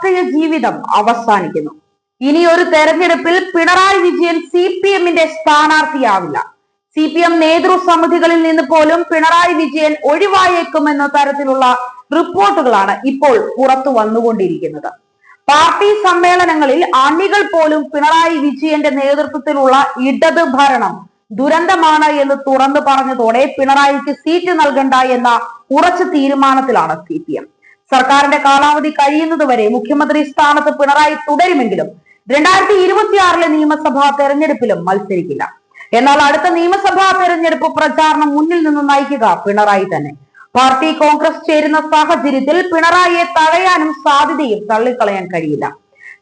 രാഷ്ട്രീയ ജീവിതം അവസാനിക്കുന്നു. ഇനി ഒരു തെരഞ്ഞെടുപ്പിൽ പിണറായി വിജയൻ CPM-ന്റെ സ്ഥാനാർത്ഥിയാവില്ല. CPM നേതൃസമിതികളിൽ നിന്ന് പോലും പിണറായി വിജയൻ ഒഴിവായേക്കുമെന്ന തരത്തിലുള്ള റിപ്പോർട്ടുകളാണ് ഇപ്പോൾ പുറത്തു വന്നുകൊണ്ടിരിക്കുന്നത്. പാർട്ടി സമ്മേളനങ്ങളിൽ അണികൾ പോലും പിണറായി വിജയന്റെ നേതൃത്വത്തിലുള്ള ഇടത് ഭരണം ദുരന്തമാണ് എന്ന് തുറന്നു പറഞ്ഞതോടെ പിണറായിക്ക് സീറ്റ് നൽകണ്ട എന്ന ഉറച്ച തീരുമാനത്തിലാണ് CPM. സർക്കാരിന്റെ കാലാവധി കഴിയുന്നതുവരെ മുഖ്യമന്ത്രി സ്ഥാനത്ത് പിണറായി തുടരുമെങ്കിലും 2026 നിയമസഭാ തെരഞ്ഞെടുപ്പിലും മത്സരിക്കില്ല. എന്നാൽ അടുത്ത നിയമസഭാ തെരഞ്ഞെടുപ്പ് പ്രചാരണം മുന്നിൽ നിന്ന് നയിക്കുക പിണറായി തന്നെ. പാർട്ടി കോൺഗ്രസ് ചേരുന്ന സാഹചര്യത്തിൽ പിണറായിയെ തടയാനും സാധ്യതയും തള്ളിക്കളയാൻ കഴിയില്ല.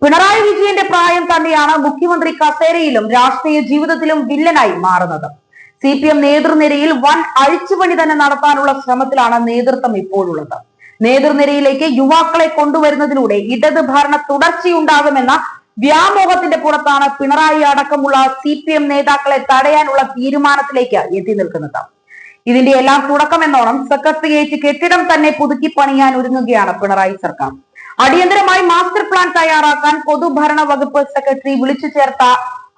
പിണറായി വിജയന്റെ പ്രായം തന്നെയാണ് മുഖ്യമന്ത്രി കസേരയിലും രാഷ്ട്രീയ ജീവിതത്തിലും വില്ലനായി മാറുന്നത്. CPM നേതൃനിരയിൽ വൻ അഴിച്ചുപണി തന്നെ നടത്താനുള്ള ശ്രമത്തിലാണ് നേതൃത്വം ഇപ്പോഴുള്ളത്. നേതൃനിരയിലേക്ക് യുവാക്കളെ കൊണ്ടുവരുന്നതിലൂടെ ഇടത് ഭരണ തുടർച്ചയുണ്ടാകുമെന്ന വ്യാമോഹത്തിന്റെ പുറത്താണ് പിണറായി അടക്കമുള്ള CPM നേതാക്കളെ തടയാനുള്ള തീരുമാനത്തിലേക്ക് എത്തി നിൽക്കുന്നത്. ഇതിന്റെ എല്ലാം തുടക്കമെന്നോണം സെക്രട്ടേറിയറ്റ് കെട്ടിടം തന്നെ പുതുക്കി പണിയാൻ ഒരുങ്ങുകയാണ് പിണറായി സർക്കാർ. അടിയന്തരമായി മാസ്റ്റർ പ്ലാൻ തയ്യാറാക്കാൻ പൊതുഭരണ വകുപ്പ് സെക്രട്ടറി വിളിച്ചു ചേർത്ത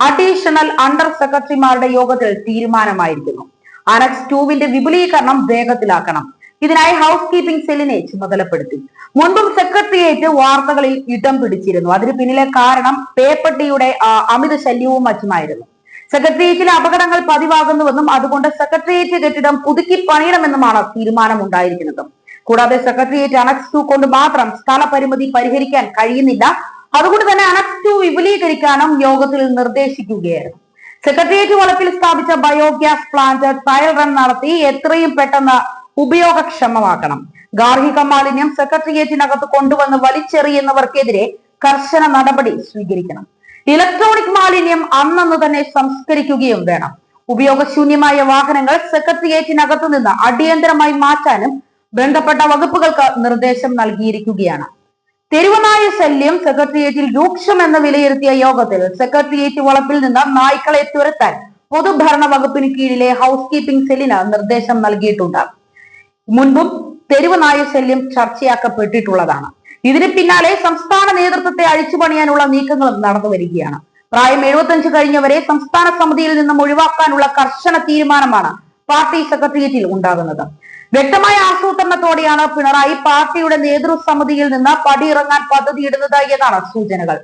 അഡീഷണൽ അണ്ടർ സെക്രട്ടറിമാരുടെ യോഗത്തിൽ തീരുമാനമായിരിക്കുന്നു. അനക്സ് 2-ന്റെ വിപുലീകരണം വേഗത്തിലാക്കണം. ഇതിനായി ഹൗസ് കീപ്പിംഗ് സെല്ലിനെ ചുമതലപ്പെടുത്തി. മുൻപും സെക്രട്ടേറിയറ്റ് വാർത്തകളിൽ ഇടം പിടിച്ചിരുന്നു. അതിന് പിന്നിലെ കാരണം പേപ്പട്ടിയുടെ അമിത ശല്യവും മറ്റുമായിരുന്നു. സെക്രട്ടേറിയറ്റിലെ അപകടങ്ങൾ പതിവാകുന്നുവെന്നും അതുകൊണ്ട് സെക്രട്ടേറിയറ്റ് കെട്ടിടം പുതുക്കി പണിയണമെന്നുമാണ് തീരുമാനമുണ്ടായിരിക്കുന്നത്. കൂടാതെ സെക്രട്ടേറിയറ്റ് അനക്സ് 2 കൊണ്ട് മാത്രം സ്ഥലപരിമിതി പരിഹരിക്കാൻ കഴിയുന്നില്ല. അതുകൊണ്ട് തന്നെ അനക്സ് 2 വിപുലീകരിക്കാനും യോഗത്തിൽ നിർദ്ദേശിക്കുകയായിരുന്നു. സെക്രട്ടേറിയറ്റ് വളപ്പിൽ സ്ഥാപിച്ച ബയോഗ്യാസ് പ്ലാന്റ് ട്രയൽ റൺ നടത്തി എത്രയും പെട്ടെന്ന് ഉപയോഗക്ഷമമാക്കണം. ഗാർഹിക മാലിന്യം സെക്രട്ടേറിയറ്റിനകത്ത് കൊണ്ടുവന്ന് വലിച്ചെറിയുന്നവർക്കെതിരെ കർശന നടപടി സ്വീകരിക്കണം. ഇലക്ട്രോണിക് മാലിന്യം അന്നന്ന് തന്നെ സംസ്കരിക്കുകയും വേണം. ഉപയോഗശൂന്യമായ വാഹനങ്ങൾ സെക്രട്ടേറിയറ്റിനകത്തു നിന്ന് അടിയന്തരമായി മാറ്റാനും ബന്ധപ്പെട്ട വകുപ്പുകൾക്ക് നിർദ്ദേശം നൽകിയിരിക്കുകയാണ്. തെരുവുനായ ശല്യം സെക്രട്ടേറിയറ്റിൽ രൂക്ഷമെന്ന് വിലയിരുത്തിയ യോഗത്തിൽ സെക്രട്ടേറിയറ്റ് വളപ്പിൽ നിന്ന് നായ്ക്കളെ തുരത്താൻ പൊതുഭരണ വകുപ്പിന് കീഴിലെ ഹൗസ് കീപ്പിംഗ് സെല്ലിന് നിർദ്ദേശം നൽകിയിട്ടുണ്ട്. മുൻപും തെരുവുനായ ശല്യം ചർച്ചയാക്കപ്പെട്ടിട്ടുള്ളതാണ്. ഇതിന് പിന്നാലെ സംസ്ഥാന നേതൃത്വത്തെ അഴിച്ചുപണിയാനുള്ള നീക്കങ്ങളും നടന്നു വരികയാണ്. പ്രായം 75 കഴിഞ്ഞവരെ സംസ്ഥാന സമിതിയിൽ നിന്നും ഒഴിവാക്കാനുള്ള കർശന തീരുമാനമാണ് പാർട്ടി സെക്രട്ടേറിയറ്റിൽ ഉണ്ടാകുന്നത്. വ്യക്തമായ ആസൂത്രണത്തോടെയാണ് പിണറായി പാർട്ടിയുടെ നേതൃസമിതിയിൽ നിന്ന് പടിയിറങ്ങാൻ പദ്ധതിയിടുന്നത് എന്നാണ് സൂചനകൾ.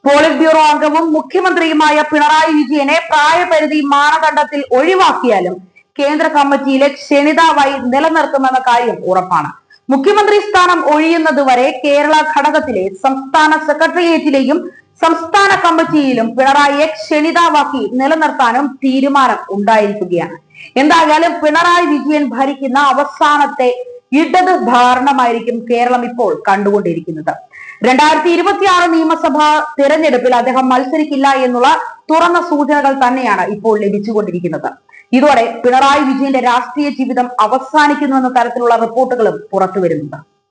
പോളിറ്റ് ബ്യൂറോ അംഗവും മുഖ്യമന്ത്രിയുമായ പിണറായി വിജയനെ പ്രായപരിധി മാനദണ്ഡത്തിൽ ഒഴിവാക്കിയാലും കേന്ദ്ര കമ്മിറ്റിയിലെ ക്ഷണിതാവായി നിലനിർത്തുമെന്ന കാര്യം ഉറപ്പാണ്. മുഖ്യമന്ത്രി സ്ഥാനം ഒഴിയുന്നതുവരെ കേരള ഘടകത്തിലെ സംസ്ഥാന സെക്രട്ടേറിയറ്റിലെയും സംസ്ഥാന കമ്മിറ്റിയിലും പിണറായിയെ ക്ഷണിതാവാക്കി നിലനിർത്താനും തീരുമാനം ഉണ്ടായിരിക്കുകയാണ്. എന്തായാലും പിണറായി വിജയൻ ഭരിക്കുന്ന അവസാനത്തെ ഇടത് ഭരണമായിരിക്കും കേരളം ഇപ്പോൾ കണ്ടുകൊണ്ടിരിക്കുന്നത്. 2026 നിയമസഭാ തിരഞ്ഞെടുപ്പിൽ അദ്ദേഹം മത്സരിക്കില്ല എന്നുള്ള തുറന്ന സൂചനകൾ തന്നെയാണ് ഇപ്പോൾ ലഭിച്ചുകൊണ്ടിരിക്കുന്നത്. ഇതോടെ പിണറായി വിജയന്റെ രാഷ്ട്രീയ ജീവിതം അവസാനിക്കുന്നു എന്ന തരത്തിലുള്ള റിപ്പോർട്ടുകളും പുറത്തു വരുന്നുണ്ട്.